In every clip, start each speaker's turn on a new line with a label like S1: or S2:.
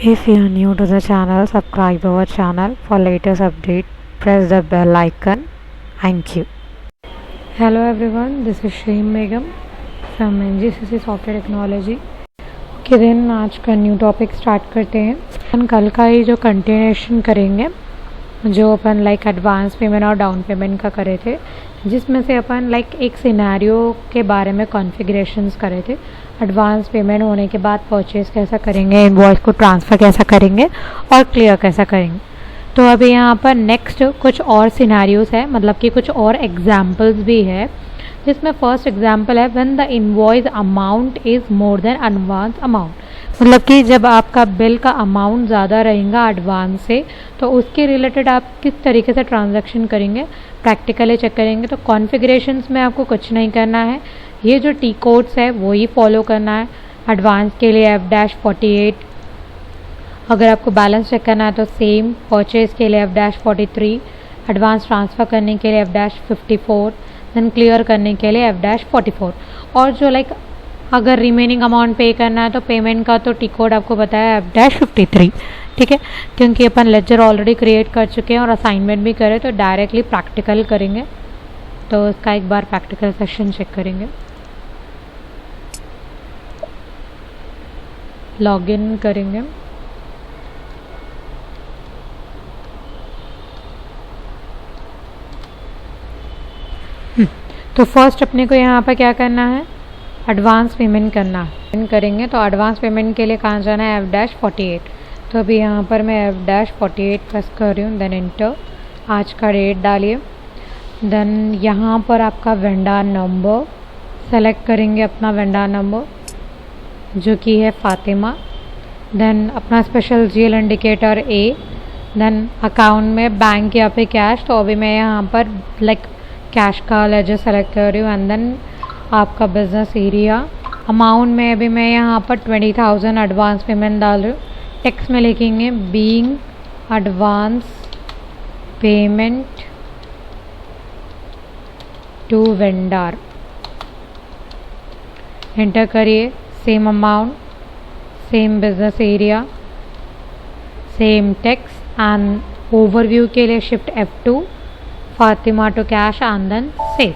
S1: If you are new to the channel, subscribe our channel for latest update. Press the bell icon. Thank you. Hello everyone, this is Shreem Begum from NGCC Software Technology. Okay then आज का new topic start करते हैं। अपन कल का ही जो continuation करेंगे जो अपन like advance payment और डाउन पेमेंट का करे थे, जिसमें से अपन लाइक एक सिनेरियो के बारे में कॉन्फ़िगरेशंस करे थे। एडवांस पेमेंट होने के बाद परचेज़ कैसा करेंगे, इनवॉइस को ट्रांसफ़र कैसा करेंगे और क्लियर कैसा करेंगे। तो अभी यहाँ पर नेक्स्ट कुछ और सिनेरियोस है, मतलब कि कुछ और एग्जाम्पल्स भी है, जिसमें फर्स्ट एग्जाम्पल है when the invoice amount is more than advance amount. मतलब कि जब आपका बिल का अमाउंट ज़्यादा रहेगा एडवांस से, तो उसके रिलेटेड आप किस तरीके से ट्रांजैक्शन करेंगे प्रैक्टिकली चेक करेंगे। तो कॉन्फ़िगरेशंस में आपको कुछ नहीं करना है, ये जो टी कोड्स है वो ही फॉलो करना है। एडवांस के लिए F-48, अगर आपको बैलेंस चेक करना है तो सेम। परचेज़ के लिए F-43, एडवांस ट्रांसफ़र करने के लिए F-54, देन क्लियर करने के लिए F-44। और जो लाइक अगर रिमेनिंग अमाउंट पे करना है तो पेमेंट का तो टी कोड आपको बताया F-53, ठीक है। क्योंकि अपन लेजर ऑलरेडी क्रिएट कर चुके हैं और असाइनमेंट भी करें, तो डायरेक्टली प्रैक्टिकल करेंगे। तो इसका एक बार प्रैक्टिकल सेक्शन चेक करेंगे। लॉगिन करेंगे। तो फर्स्ट अपने को यहाँ पर क्या करना है, एडवांस पेमेंट करना है। करेंगे तो एडवांस पेमेंट के लिए कहाँ जाना है, F-48। तो अभी यहाँ पर मैं F-48 प्रेस कर रही हूँ, देन इंटर। आज का डेट डालिए, देन यहाँ पर आपका वेंडर नंबर सेलेक्ट करेंगे, अपना वेंडर नंबर जो कि है फातिमा। देन अपना special GL indicator A, then account में बैंक या फिर कैश। तो अभी मैं यहाँ पर लाइक कैश का लेजर सेलेक्ट कर रही हूँ। एंड देन आपका बिजनेस एरिया अमाउंट में अभी मैं यहाँ पर 20,000 एडवांस पेमेंट डाल रही हूँ। टेक्स्ट में लिखेंगे being advance payment to vendor. Enter करिए। Same amount, same business area, same text. And overview के लिए शिफ्ट F2, फातिमा to cash and then save.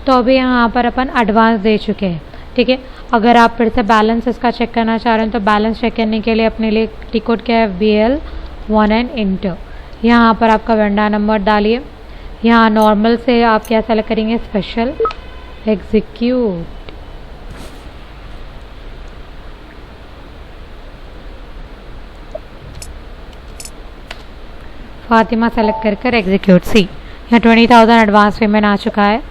S1: तो अभी यहाँ पर अपन एडवांस दे चुके हैं, ठीक है। अगर आप फिर से बैलेंस इसका चेक करना चाह रहे हैं तो बैलेंस चेक करने के लिए अपने लिए टी कोड क्या है, BL1 एंड इंटर। यहाँ पर आपका वेंडर नंबर डालिए। यहाँ नॉर्मल से आप क्या सेलेक्ट करेंगे, स्पेशल एग्जीक्यूट। फातिमा सेलेक्ट कर एग्जीक्यूट सी। यहाँ 20,000 एडवांस पेमेंट आ चुका है।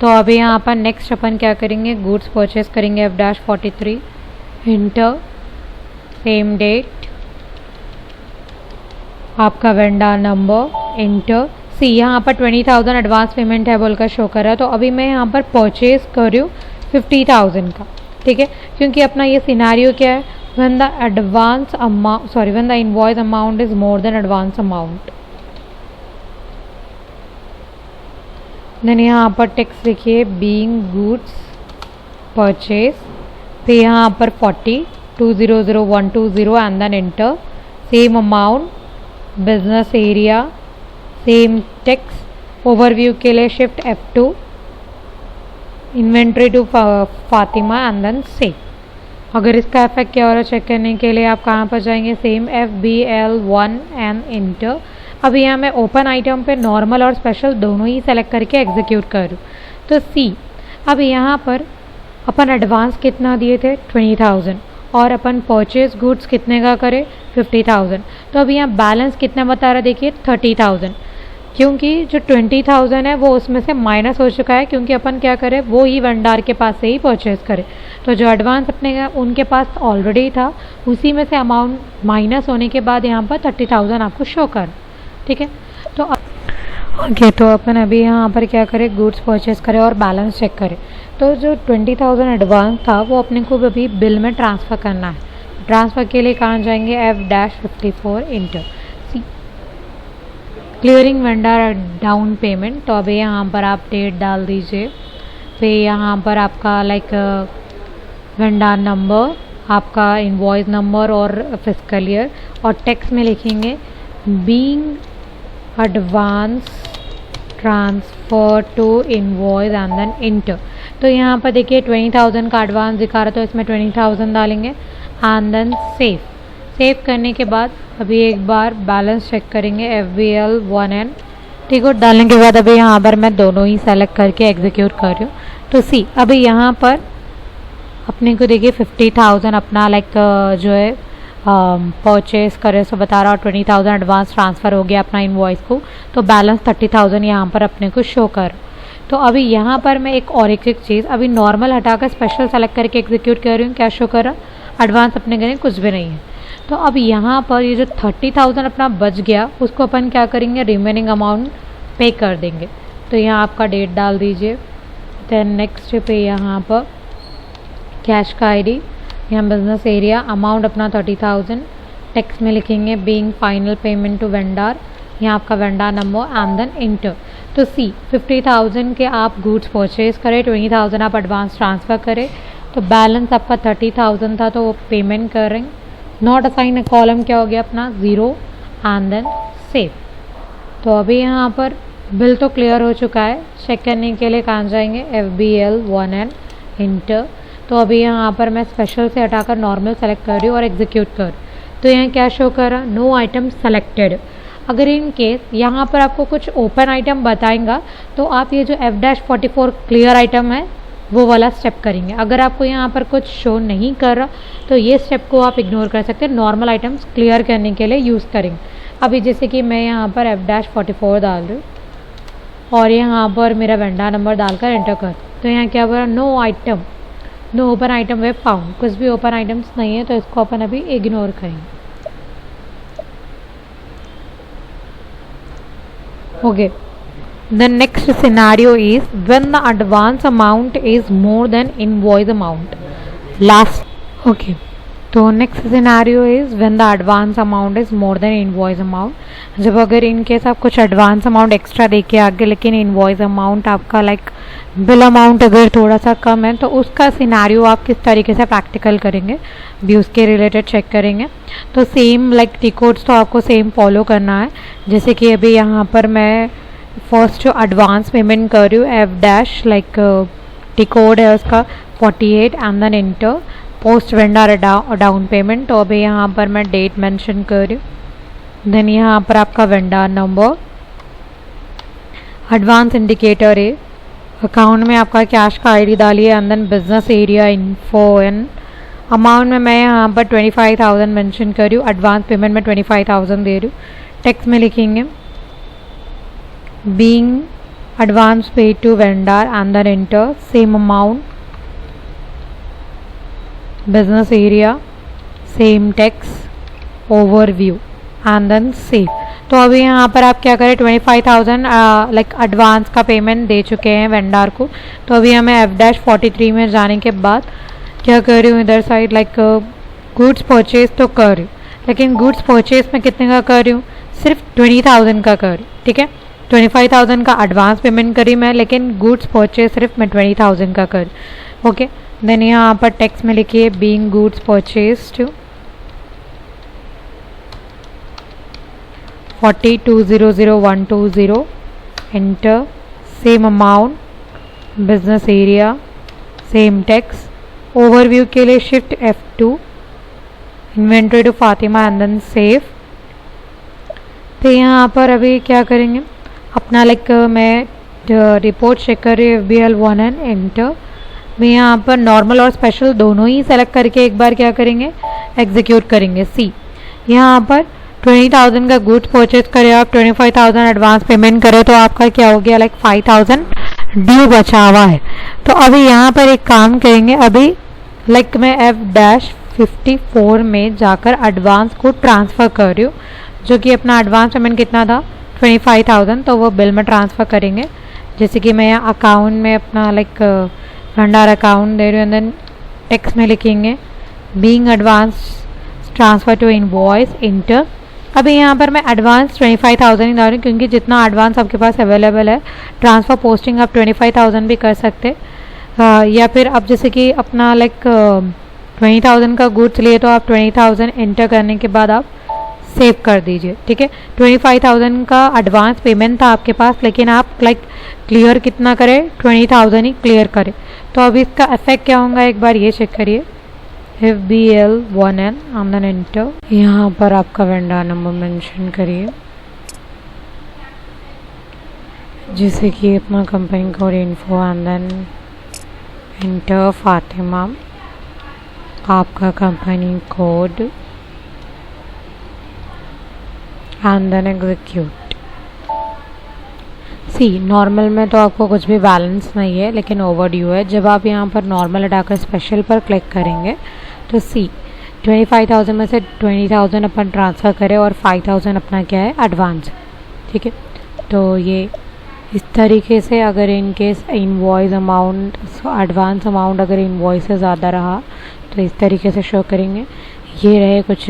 S1: तो अभी यहाँ पर नेक्स्ट अपन क्या करेंगे, गुड्स परचेस करेंगे F-43, इंटर, सेम डेट, आपका वेंडर नंबर, इंटर। सी यहाँ पर 20,000 एडवांस पेमेंट है बोलकर शो कर रहा है। तो अभी मैं यहाँ पर परचेज कर रही हूँ 50,000 का, ठीक है। क्योंकि अपना ये सिनारियो क्या है, when the advance amount when the invoice amount is more than advance amount. Then यहाँ पर टेक्स्ट लिखिए बीइंग गुड्स परचेज, फिर यहाँ पर 40,200,120 and then enter. Same amount, business area, same text. Overview के लिए shift F2, inventory to Fatima and then save. अगर इसका इफेक्ट क्या हो रहा है चेक करने के लिए आप कहाँ पर जाएंगे, सेम FBL1 एंड इंटर। अभी यहाँ मैं ओपन आइटम पे नॉर्मल और स्पेशल दोनों ही सेलेक्ट करके एग्जीक्यूट कर दूँ। तो सी, अब यहाँ पर अपन एडवांस कितना दिए थे, 20,000, और अपन परचेज गुड्स कितने का करें, 50,000। तो अभी यहाँ बैलेंस कितना बता रहा है, देखिए 30,000। क्योंकि जो 20,000 है वो उसमें से माइनस हो चुका है, क्योंकि अपन क्या करें, वो ही वेंडर के पास से ही परचेज करें। तो जो एडवांस अपने का उनके पास ऑलरेडी था, उसी में से अमाउंट माइनस होने के बाद यहाँ पर 30,000 आपको शो कर, ठीक है। तो ओके, तो अपन अभी यहाँ पर क्या करें, गुड्स परचेज करें और बैलेंस चेक करें। तो जो 20,000 एडवांस था वो अपने को अभी बिल में ट्रांसफ़र करना है। ट्रांसफ़र के लिए कहाँ जाएंगे, F-54, इंटर। सी, क्लियरिंग वेंडर डाउन पेमेंट। तो अभी यहाँ पर आप डेट डाल दीजिए, फिर यहाँ पर आपका लाइक वेंडर नंबर, आपका इनवॉइस नंबर और फिजिकल ईयर, और टेक्स्ट में लिखेंगे being advance transfer to invoice and then enter. तो यहाँ पर देखिए 20,000 का एडवांस दिखा रहा है, तो इसमें 20,000 डालेंगे एंड देन सेव करने के बाद अभी एक बार बैलेंस चेक करेंगे FBL 1N। ठीक है, डालने के बाद अभी यहाँ पर मैं दोनों ही सेलेक्ट करके एग्जीक्यूट कर रही हूँ। तो सी अभी यहाँ पर अपने को देखिए 50,000 अपना लाइक जो है परचेज करे सो बता रहा, और 20,000 एडवांस ट्रांसफ़र हो गया अपना इनवॉइस को, तो बैलेंस 30,000 यहाँ पर अपने को शो कर। तो अभी यहाँ पर मैं एक चीज़ अभी नॉर्मल हटाकर स्पेशल सेलेक्ट करके एग्जीक्यूट कर रही हूँ। क्या शो कर रहा, एडवांस अपने करें कुछ भी नहीं है। तो अब यहाँ पर ये जो 30,000 अपना बच गया उसको अपन क्या करेंगे, रिमेनिंग अमाउंट पे कर देंगे। तो यहाँ आपका डेट डाल दीजिए, देन नेक्स्ट पे यहाँ पर कैश का ID, यहाँ बिजनेस एरिया, अमाउंट अपना 30,000, टेक्स्ट में लिखेंगे being final payment to vendor, यहाँ आपका vendor number and then enter. तो सी 50,000 के आप गुड्स परचेज करें, 20,000 आप एडवांस ट्रांसफ़र करें, तो बैलेंस आपका 30,000 था, तो वो पेमेंट करेंगे। नॉट असाइन कॉलम क्या हो गया अपना 0 एंड देन सेव। तो अभी यहाँ पर बिल तो क्लियर हो चुका है। चेक करने के लिए कहाँ जाएंगे, FBL 1N इंटर। तो अभी यहाँ पर मैं स्पेशल से हटाकर नॉर्मल सेलेक्ट कर रही हूँ और एग्जीक्यूट कर। तो यहाँ क्या शो कर रहा, नो आइटम सेलेक्टेड। अगर इन केस यहाँ पर आपको कुछ ओपन आइटम बताएंगा तो आप ये जो F-44 क्लियर आइटम है वो वाला स्टेप करेंगे। अगर आपको यहाँ पर कुछ शो नहीं कर रहा तो ये स्टेप को आप इग्नोर कर सकते हैं, नॉर्मल आइटम्स क्लियर करने के लिए यूज़ करेंगे। अभी जैसे कि मैं यहाँ पर F-44 डाल रही हूँ और यहाँ पर मेरा वेंडर नंबर डालकर एंटर कर, तो यहाँ क्या बोला, no open item were found, कुछ भी ओपन आइटम्स नहीं है, तो इसको अपन अभी इग्नोर करेंगे। Okay, the next scenario is when the advance amount is more than invoice amount. Okay, तो next scenario is when the advance amount is more than invoice amount. जब अगर इन केस आप कुछ एडवांस अमाउंट एक्स्ट्रा दे के आगे लेकिन invoice amount आपका like bill amount अगर थोड़ा सा कम है, तो उसका सिनारियो आप किस तरीके से प्रैक्टिकल करेंगे भी उसके रिलेटेड चेक करेंगे। तो सेम लाइक टी कोड्स तो आपको सेम फॉलो करना है। जैसे कि अभी यहाँ पर मैं फर्स्ट जो एडवांस पेमेंट कर रही हूँ F- लाइक टी कोड है उसका 48 and then enter, post vendor down payment. तो अभी यहाँ पर मैं डेट मेंशन कर रही हूँ, देन यहाँ पर आपका वेंडर नंबर, एडवांस इंडिकेटर है, अकाउंट में आपका कैश का ID डालिए and then business area info and amount में मैं यहाँ पर 25,000 मेंशन कर रही हूँ, एडवांस पेमेंट में 25,000 दे रही हूँ। टेक्स्ट में लिखेंगे being advance paid to vendor and then enter, same amount, business area, same text, overview and then save. तो अभी यहाँ पर आप क्या करें, 25,000 लाइक एडवांस का पेमेंट दे चुके हैं वेंडर को। तो अभी हमें F-43 में जाने के बाद क्या कर रही हूँ, इधर साइड लाइक गुड्स परचेज तो कर रही हूँ, लेकिन गुड्स परचेज में कितने का कर रही हूँ, सिर्फ 20,000 का कर रही हूँ। ठीक है, 25,000 का एडवांस पेमेंट करी मैं, लेकिन गुड्स परचेज सिर्फ मैं 20,000 का कर। ओके, देन यहाँ पर टेक्स्ट में लिखिए being goods purchased 42,00120, enter, same amount, business area, same text, overview के लिए shift F2, inventory to Fatima and then save. तो यहाँ पर अभी क्या करेंगे, अपना लाइक मैं रिपोर्ट चेक कर रही हूँ FBL 1N एंटर। मैं यहाँ पर नॉर्मल और स्पेशल दोनों ही सेलेक्ट करके एक बार क्या करेंगे, एग्जीक्यूट करेंगे। सी यहाँ पर 20,000 का गुड्स परचेज करे आप, 25,000 एडवांस पेमेंट करे, तो आपका क्या हो गया, लाइक 5,000 ड्यू बचा हुआ है। तो अभी यहाँ पर एक काम करेंगे, अभी लाइक मैं F-54 में जाकर एडवांस को ट्रांसफ़र कर रही हूँ, जो कि अपना एडवांस पेमेंट कितना था 25,000, तो वो बिल में ट्रांसफ़र करेंगे। जैसे कि मैं यहाँ अकाउंट में अपना लाइक भंडार अकाउंट दे रही हूँ, देन टेक्स्ट में लिखेंगे being advance transfer to invoice enter. अभी यहाँ पर मैं एडवांस 25,000 ही डाल रही हूँ, क्योंकि जितना एडवांस आपके पास अवेलेबल है, ट्रांसफ़र पोस्टिंग आप 25,000 भी कर सकते, या फिर आप जैसे कि अपना लाइक 20,000 का गुड्स लिए तो आप 20,000 एंटर करने के बाद आप सेव कर दीजिए, ठीक है। 25,000 का एडवांस पेमेंट था आपके पास, लेकिन आप क्लियर कितना करें, 20,000 ही क्लियर करें। तो अब इसका इफेक्ट क्या होगा एक बार ये चेक करिए। FBL1N आमदन एंटर, यहाँ पर आपका वेंडर नंबर मेंशन करिए, जैसे कि अपना company code info, and then enter फातिमा, आपका company code, and then execute. See normal में तो आपको कुछ भी बैलेंस नहीं है, लेकिन ओवरड्यू है। जब आप यहाँ पर नॉर्मल हटाकर स्पेशल पर क्लिक करेंगे तो सी 25,000 में से 20,000 अपन ट्रांसफ़र करें और 5,000 अपना क्या है, एडवांस, ठीक है। तो ये इस तरीके से अगर in case invoice amount, advance amount अगर इनवॉइस से ज़्यादा रहा तो इस तरीके से शो करेंगे। ये रहे कुछ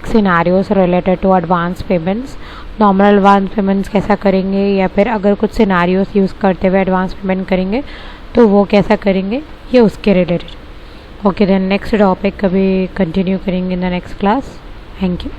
S1: scenarios related to advance payments. Normal advance payments कैसा करेंगे, या फिर अगर कुछ सिनारियोस यूज़ करते हुए एडवांस पेमेंट करेंगे तो वो कैसा करेंगे, ये उसके related. Okay, then next topic कभी कंटिन्यू करेंगे in the next class. Thank you.